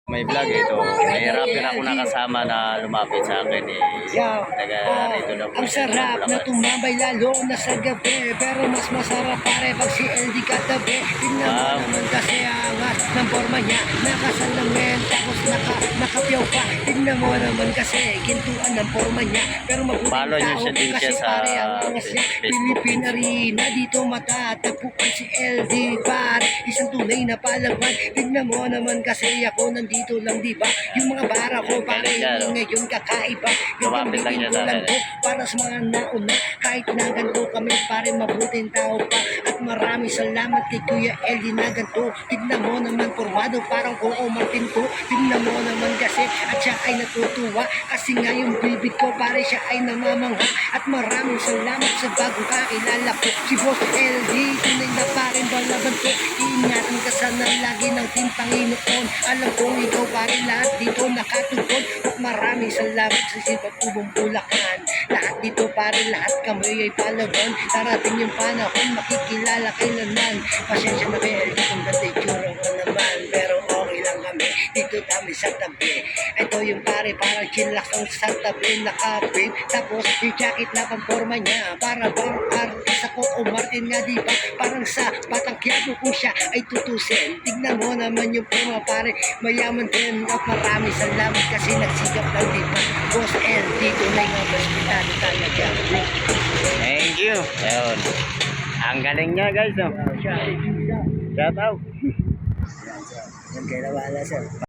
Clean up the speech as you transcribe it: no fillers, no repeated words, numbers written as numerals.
May vlog ito. Nahihirapan ako nakasama na lumapit sa akin eh. Taga rito na po. Ang sarap na tumambay lalo na sa gabi. Pero mas masarap pare pag si LD katabi. Tingnan mo naman kasi angas ng forma niya. Nakasalamin tapos nakapyaw pa. Tingnan mo naman kasi gintuan ng forma niya. Pero follow mabuting niyo tao siya din kasi siya sa pare ang angas niya. Pilipina rin na dito matatagpuan si LD pare. Isang tunay na palaban. Tingnan mo naman kasi ako nandito lang diba. Yung mga bara ko pare ngayon kakaiba. Lumapit lang niya sa akin. Para sa mga nauna, kahit na ganito kami pare mabuting tao pa. At maraming salamat kay Kuya LD na ganito. Tignan mo naman formado parang oo Martin to. Tignan mo naman kasi at siya ay natutuwa. Kasi nga yung bibig ko pare siya ay namamangha. At maraming salamat sa bagong kakilala ko. Si Boss LD, tunay na pare balaban to. Iingatan ka sana lagi ng Team Panginoon. Alam kong ikaw pare lahat dito nakatugon. At maraming salamat sa sipag ubong Bulacan. Lahat dito pare, lahat kami ay palaban. Darating yung panahon, makikilala kailanman. Pasensya na kayo, kung ganda itsura ko naman. Pero okay lang kami, dito kami sa tabi. Ito yung pare, parang chillax ang sa tabi. Nakapin, tapos yung jacket na pamporma niya. Para bang artist ako o Martin nga diba? Parang sa Batang Quiapo kung siya ay tutusin. Tignan mo naman yung forma pare, mayaman din. At maraming salamat kasi nagsigap lang diba? Boss LD, tunay nga hospitalo talaga. Thank you. Ayun. Ang galing niya guys. Oh. Shout out. Yan, kaya nawala sir.